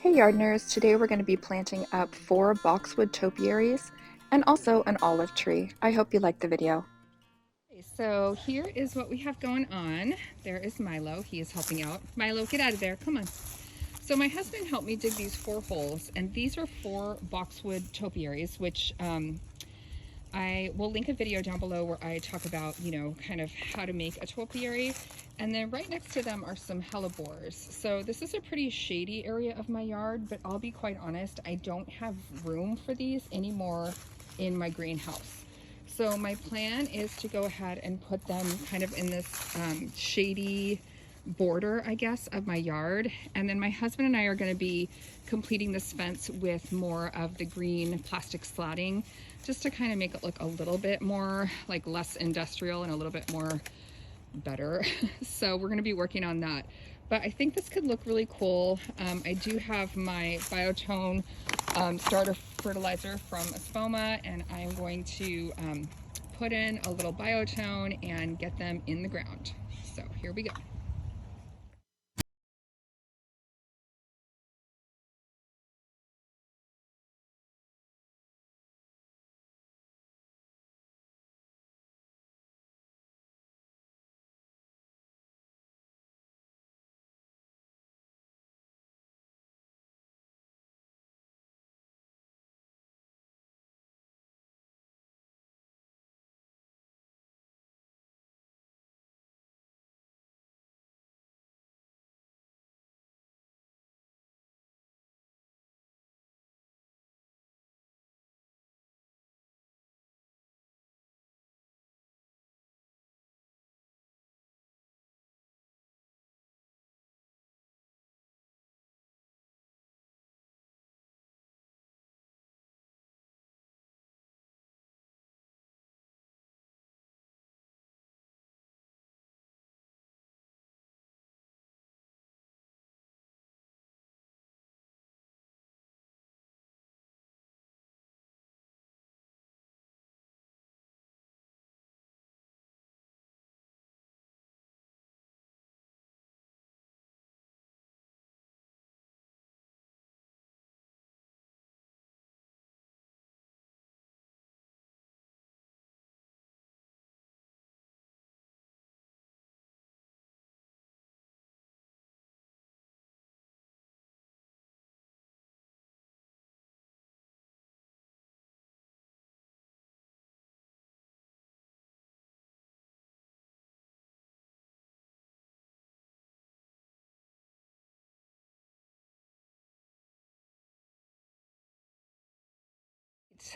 Hey gardeners, today we're going to be planting up 4 boxwood topiaries and also an olive tree. I hope you like the video. So here is what we have going on. There is Milo, he is helping out. Milo, get out of there, come on. So my husband helped me dig these 4 holes, and these are 4 boxwood topiaries, which I will link a video down below where I talk about, kind of how to make a topiary. And then right next to them are some hellebores. So this is a pretty shady area of my yard, but I'll be quite honest, I don't have room for these anymore in my greenhouse. So my plan is to go ahead and put them kind of in this shady border, I guess, of my yard. And then my husband and I are going to be completing this fence with more of the green plastic slatting, just to kind of make it look a little bit more like less industrial and a little bit more better. So we're going to be working on that. But I think this could look really cool. I do have my biotone starter fertilizer from Espoma, and I'm going to put in a little biotone and get them in the ground. So here we go.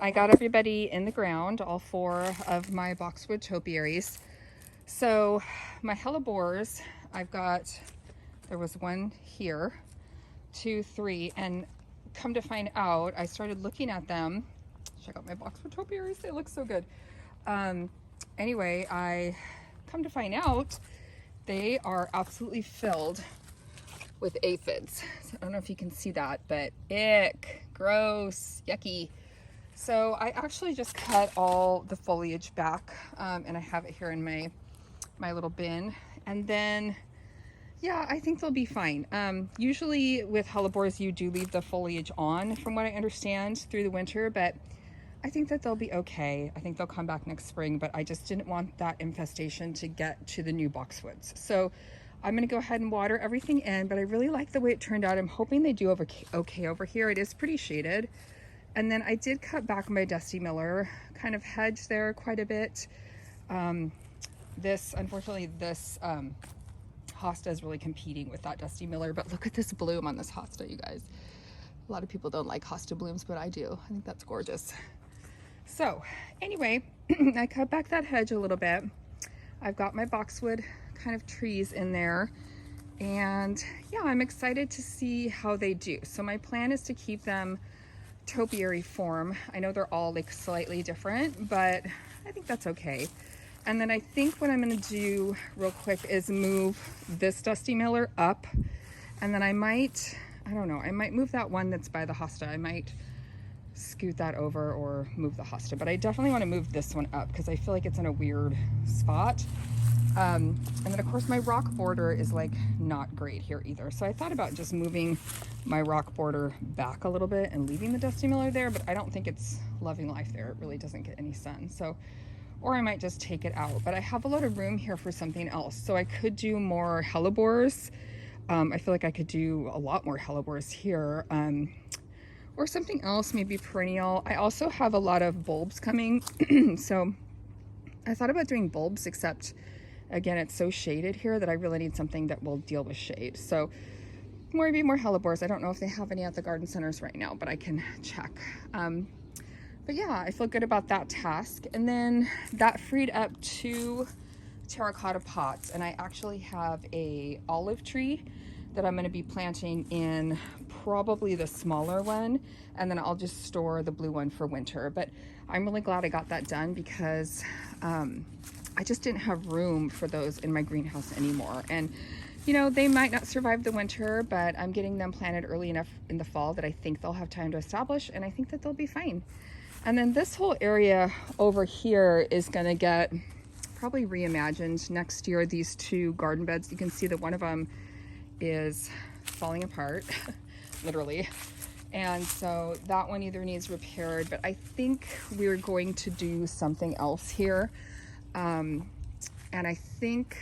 I got everybody in the ground, all 4 of my boxwood topiaries. So my hellebores, there was 1 here, 2, 3, and come to find out, I started looking at them. Check out my boxwood topiaries, they look so good. Anyway, I come to find out they are absolutely filled with aphids. So I don't know if you can see that, but ick, gross, yucky. So I actually just cut all the foliage back, and I have it here in my little bin. And then, yeah, I think they'll be fine. Usually with hellebores, you do leave the foliage on, from what I understand, through the winter, but I think that they'll be okay. I think they'll come back next spring, but I just didn't want that infestation to get to the new boxwoods. So I'm gonna go ahead and water everything in, but I really like the way it turned out. I'm hoping they do okay over here. It is pretty shaded. And then I did cut back my Dusty Miller kind of hedge there quite a bit. Unfortunately, this hosta is really competing with that Dusty Miller, but look at this bloom on this hosta, you guys. A lot of people don't like hosta blooms, but I do. I think that's gorgeous. So anyway, I cut back that hedge a little bit. I've got my boxwood kind of trees in there, and yeah, I'm excited to see how they do. So my plan is to keep them topiary form. I know they're all like slightly different, but I think that's okay. And then I think what I'm going to do real quick is move this Dusty Miller up, and then I might move that one that's by the hosta. I might scoot that over or move the hosta, but I definitely want to move this one up because I feel like it's in a weird spot. And then of course my rock border is like not great here either. So I thought about just moving my rock border back a little bit and leaving the dusty miller there, but I don't think it's loving life there. It really doesn't get any sun. So, or I might just take it out, but I have a lot of room here for something else. So I could do more hellebores. I feel like I could do a lot more hellebores here. Or something else, maybe perennial. I also have a lot of bulbs coming. So I thought about doing bulbs, except again, it's so shaded here that I really need something that will deal with shade. So maybe more hellebores. I don't know if they have any at the garden centers right now, but I can check. But yeah, I feel good about that task. And then that freed up 2 terracotta pots, and I actually have a olive tree that I'm going to be planting in probably the smaller one, and then I'll just store the blue one for winter. But I'm really glad I got that done because I just didn't have room for those in my greenhouse anymore. And you know, they might not survive the winter, but I'm getting them planted early enough in the fall that I think they'll have time to establish, and I think that they'll be fine. And then this whole area over here is going to get probably reimagined next year. These 2 garden beds, you can see that one of them is falling apart literally, and so that one either needs repaired, but I think we're going to do something else here, and I think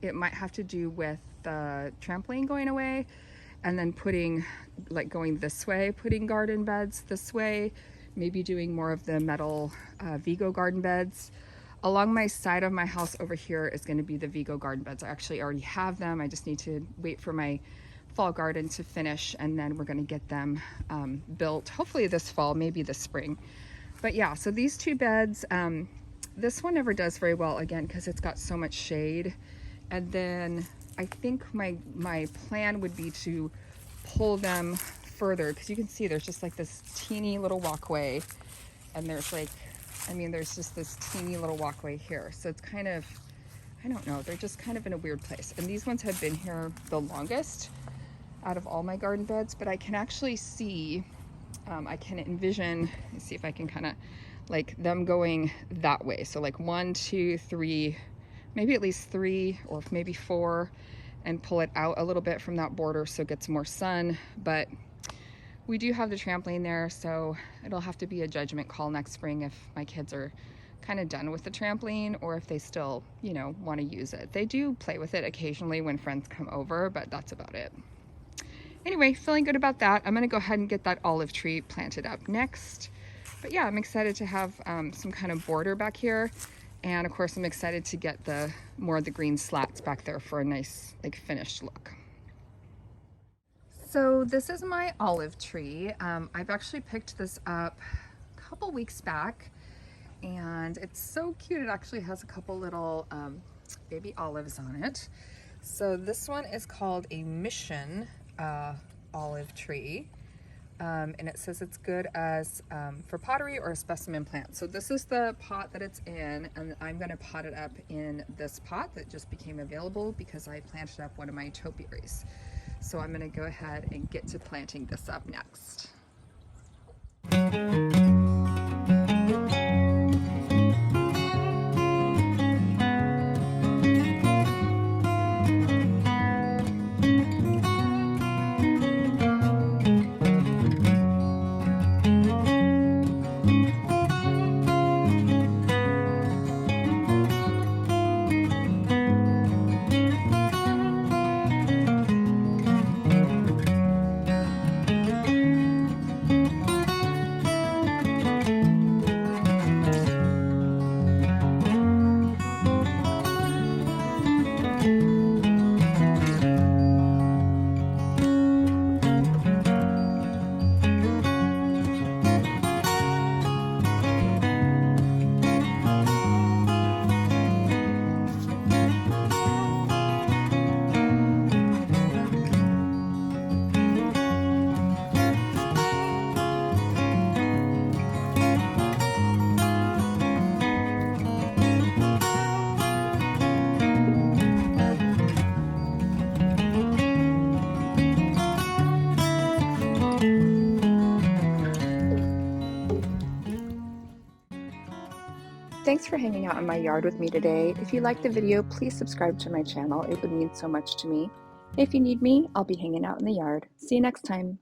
it might have to do with the trampoline going away, and then putting, like, going this way, putting garden beds this way, maybe doing more of the metal Vigo garden beds. Along my side of my house over here is going to be the Vigo garden beds. I actually already have them. I just need to wait for my fall garden to finish, and then we're going to get them built hopefully this fall, maybe this spring. But yeah, so these 2 beds, this one never does very well, again, because it's got so much shade. And then I think my plan would be to pull them further, because you can see there's just like this teeny little walkway, and there's like, I mean, there's just this teeny little walkway here. So it's kind of, I don't know, they're just kind of in a weird place. And these ones have been here the longest out of all my garden beds, but I can actually see, I can envision, let's see if I can kind of like them going that way. So like 1, 2, 3, maybe at least 3 or maybe 4, and pull it out a little bit from that border so it gets more sun. But we do have the trampoline there, so it'll have to be a judgment call next spring if my kids are kind of done with the trampoline, or if they still, you know, want to use it. They do play with it occasionally when friends come over, but that's about it. Anyway, feeling good about that. I'm going to go ahead and get that olive tree planted up next. But yeah, I'm excited to have some kind of border back here. And of course, I'm excited to get the more of the green slats back there for a nice, like, finished look. So this is my olive tree. I've actually picked this up a couple weeks back, and it's so cute. It actually has a couple little baby olives on it. So this one is called a mission olive tree, and it says it's good as for pottery or a specimen plant. So this is the pot that it's in, and I'm going to pot it up in this pot that just became available because I planted up one of my topiaries. So I'm going to go ahead and get to planting this up next. Thanks for hanging out in my yard with me today. If you liked the video, please subscribe to my channel. It would mean so much to me. If you need me, I'll be hanging out in the yard. See you next time.